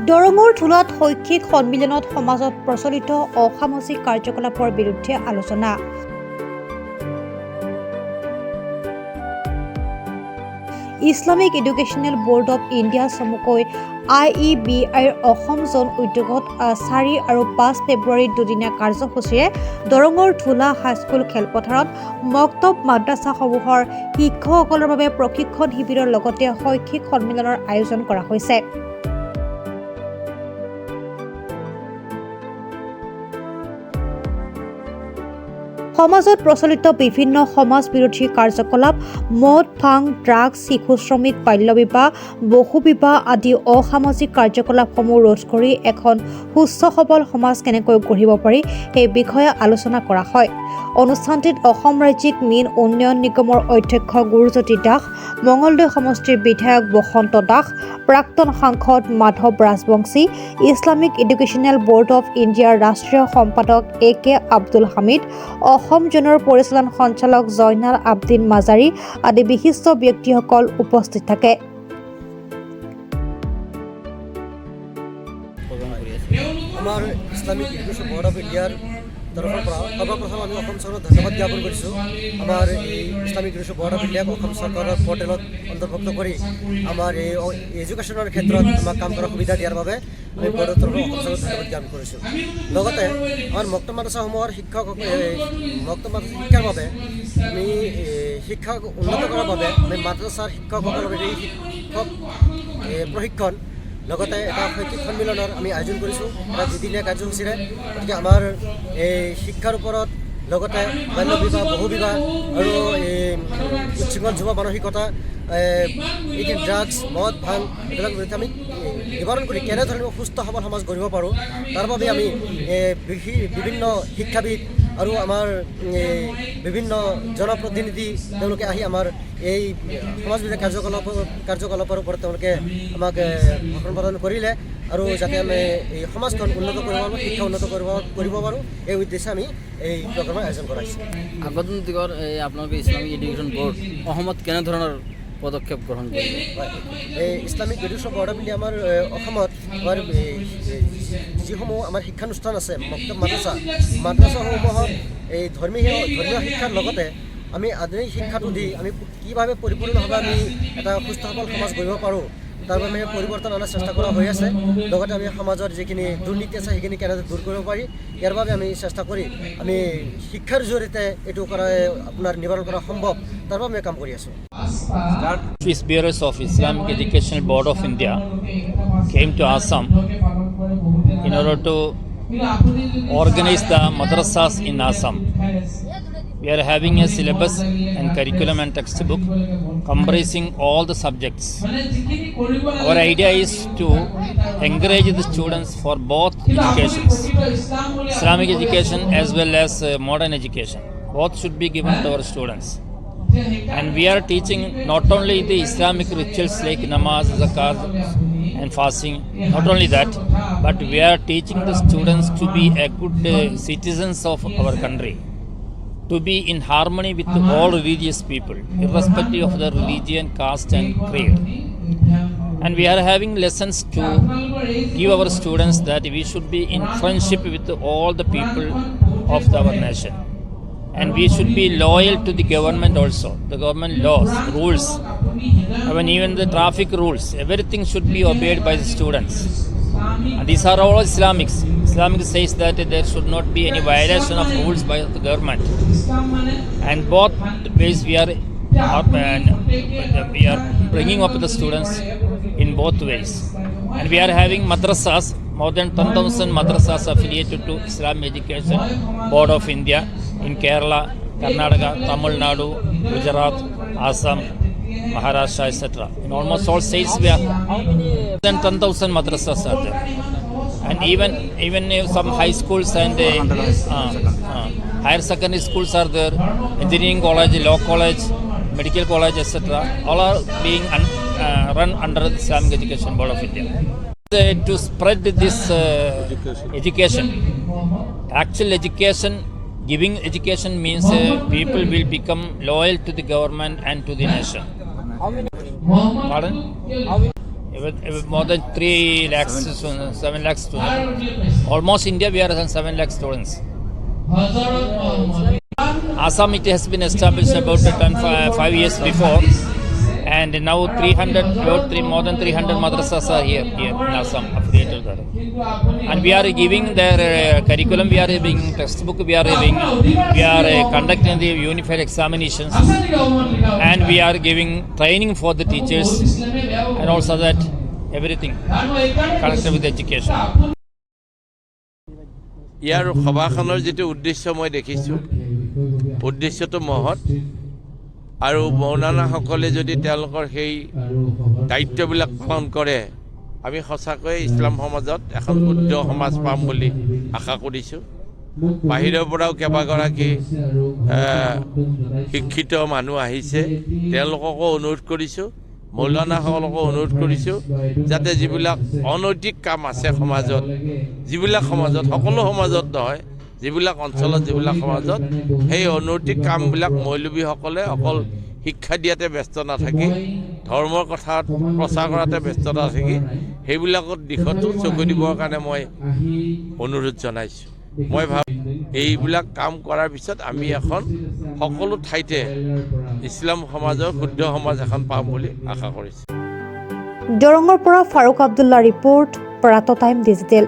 দৰঙৰ ঠোলাত শৈক্ষিক সন্মিলনত সমাজত প্ৰচলিত অসামাজিক কাৰ্যকলাপৰ বিৰুদ্ধে আলোচনা। Islamic educational board of India চমুকৈ IEBIৰ অসম জোন উদ্যোগত 4 আৰু 5 ফেব্ৰুৱাৰীত দুদিনীয়া কাৰ্যসূচীৰে দৰঙৰ ঠোলা হাইস্কুল খেলপথাৰত মক্তব মাদ্ৰাছাসমূহৰ শিক্ষকসকলৰ বাবে প্ৰশিক্ষণ শিবিৰৰ লগতে শৈক্ষিক সন্মিলনৰ আয়োজন কৰা হৈছে। সমাজত প্ৰচলিত বিভিন্ন সমাজ বিৰোধী কাৰ্যকলাপ, মদ, ভাং, ড্ৰাগছ, শিশু শ্ৰমিক, বাল্য বিবাহ, বহু বিবাহ আদি অসামাজিক কাৰ্যকলাপসমূহ ৰোধ কৰি এখন সুস্থ সবল সমাজ কেনেকৈ গঢ়িব পাৰি সেই বিষয়ে আলোচনা কৰা হয়। অনুষ্ঠানটিত অসম ৰাজ্যিক মীন উন্নয়ন নিগমৰ অধ্যক্ষ গুৰুজ্যোতি দাস, মঙলদৈ সমষ্টিৰ বিধায়ক বসন্ত দাস, প্ৰাক্তন সাংসদ Madhav Rajbongshi, Islamic educational board of ইণ্ডিয়াৰ ৰাষ্ট্ৰীয় সম্পাদক AK আব্দুল হামিদ, অসম জোনৰ পৰিচালন সঞ্চালক জয়নাল আবদিন মাজাৰী আদি বিশিষ্ট ব্যক্তিসকল উপস্থিত থাকে। আমাৰ ইছলামিক এডুকেশ্যন বোৰ্ড অফ ইণ্ডিয়াৰ তৰফৰ পৰা সৰ্বপ্ৰথম আমি অসম চৰকাৰক ধন্যবাদ জ্ঞাপন কৰিছোঁ। আমাৰ এই ইছলামিক এডুকেশ্যন বোৰ্ড অফ ইণ্ডিয়াক অসম চৰকাৰৰ পৰ্টেলত অন্তৰ্ভুক্ত কৰি আমাৰ এই এডুকেশ্যনৰ ক্ষেত্ৰত আমাক কাম কৰাৰ সুবিধা দিয়াৰ বাবে আমি বোৰ্ডৰ তৰফৰ অসম চৰকাৰক ধন্যবাদ জ্ঞাপন কৰিছোঁ। লগতে আমাৰ মক্তব মাদ্ৰাছাসমূহৰ মক্তব মাদ্ৰাছা শিক্ষাৰ বাবে আমি শিক্ষা উন্নত কৰাৰ বাবে আমি মাদ্ৰাছাৰ শিক্ষকসকলৰ এই শিক্ষক প্ৰশিক্ষণ লগতে এটা শৈক্ষিক সন্মিলনৰ আমি আয়োজন কৰিছোঁ এটা দুদিনীয়া কাৰ্যসূচীৰে। গতিকে আমাৰ এই শিক্ষাৰ ওপৰত লগতে বাল্য বিবাহ, বহু বিবাহ আৰু উচ্ছৃঙ্খল যুৱ মানসিকতা, ড্ৰাগছ, মদ, ভাং এইবিলাক বিৰুদ্ধে আমি নিবাৰণ কৰি কেনেধৰণে সুস্থ সবল সমাজ গঢ়িব পাৰোঁ তাৰ বাবে আমি বিভিন্ন শিক্ষাবিদ আৰু আমাৰ বিভিন্ন জনপ্ৰতিনিধি তেওঁলোকে আহি আমাৰ এই সমাজ বিৰোধী কাৰ্যকলাপৰ ওপৰত তেওঁলোকে আমাক ভাষণ প্ৰদান কৰিলে আৰু যাতে আমি এই সমাজখন উন্নত কৰিব পাৰোঁ, শিক্ষা উন্নত কৰিব পাৰোঁ এই উদ্দেশ্যে আমি এই প্ৰগ্ৰামৰ আয়োজন কৰাইছোঁ। আগন্তুক দিনৰ আপোনালোকে ইছলামিক এডুকেশ্যন বোৰ্ড অসমত কেনেধৰণৰ পদক্ষেপ গ্ৰহণ কৰিব? এই Islamic education board of India আমাৰ অসমত আমাৰ যিসমূহ আমাৰ শিক্ষানুষ্ঠান আছে মক্তব মাদ্ৰাছাসমূহত এই ধৰ্মীয় শিক্ষাৰ লগতে আমি আধুনিক শিক্ষাটো দি আমি কিভাৱে পৰিপূৰ্ণভাৱে আমি এটা সুস্থ সবল সমাজ গঢ়িব পাৰোঁ তাৰ বাবে পৰিৱৰ্তন অনাৰ চেষ্টা কৰা হৈ আছে। লগতে আমি সমাজৰ যিখিনি দুৰ্নীতি আছে সেইখিনি কেনেদৰে দূৰ কৰিব পাৰি ইয়াৰ বাবে আমি চেষ্টা কৰি আমি শিক্ষাৰ জৰিয়তে এইটো কৰা আপোনাৰ নিবাৰণ কৰা সম্ভৱ তাৰ বাবে আমি কাম কৰি আছোঁ। Office bearers of Islamic Educational Board of India came to Assam in order to organize the madrasas in Assam. We are having a syllabus and curriculum and textbook comprising all the subjects. Our idea is to encourage the students for both educations, Islamic education as well as modern education. Both should be given to our students. And we are teaching not only the Islamic rituals like namaz, zakat and fasting, not only that, but we are teaching the students to be a good citizens of our country, to be in harmony with all religious people, irrespective of their religion, caste and creed. And we are having lessons to give our students that we should be in friendship with all the people of our nation. And we should be loyal to the government also, the government laws, rules, even the traffic rules, everything should be obeyed by the students. And these are all Islamics. Islamic says that there should not be any violation of rules by the government. And both ways we are bringing up the students in both ways. And we are having madrasas, more than 10,000 madrasas affiliated to Islamic Education Board of India in Kerala, Karnataka, Tamil Nadu, Gujarat, Assam, Maharashtra, etc. In almost all states we have more than 10,000 madrasas are there. And even some high schools and higher secondary schools are there, engineering college, law college, medical college, etc. All are being run under the Islamic Education Board of India. To spread this education, actual education, giving education means people will become loyal to the government and to the nation. Pardon? More than 3 lakhs, 7 lakhs students. Almost India, we are 7 lakh students. Assam, it has been established about 5 years before, and now more than 300 madrasas are here in Assam affiliated there. And we are giving their curriculum, we are giving textbook, we are conducting the unified examinations, and we are giving training for the teachers, and also that everything connected with education. ইয়াৰ সভাখনৰ যেটো উদ্দেশ্য মই দেখিছোঁ উদ্দেশ্যটো মহৎ আৰু মৌলানাসকলে যদি তেওঁলোকৰ সেই দায়িত্ববিলাক পালন কৰে আমি সঁচাকৈ ইছলাম সমাজত এখন শুদ্ধ সমাজ পাম বুলি আশা কৰিছোঁ বাহিৰৰ পৰাও কেইবাগৰাকী শিক্ষিত মানুহ আহিছে তেওঁলোককো অনুৰোধ কৰিছোঁ মৌলানাসকলকো অনুৰোধ কৰিছোঁ যাতে যিবিলাক অনৈতিক কাম আছে সমাজত যিবিলাক সমাজত সকলো সমাজত নহয় যিবিলাক অঞ্চলত যিবিলাক সমাজত সেই অনৈতিক কামবিলাক মৌলবীসকলে অকল শিক্ষা দিয়াতে ব্যস্ত নাথাকি ধৰ্মৰ কথা প্ৰচাৰ কৰাতে ব্যস্ত নাথাকি সেইবিলাকৰ দিশতো চকু দিবৰ কাৰণে মই অনুৰোধ জনাইছোঁ মই ভাবোঁ এইবিলাক কাম কৰাৰ পিছত আমি এখন সকলো ঠাইতে ইছলাম সমাজৰ শুদ্ধ সমাজ এখন পাম বুলি আশা কৰিছোঁ দৰঙৰ পৰা Farooq Abdulla report প্ৰাত time digital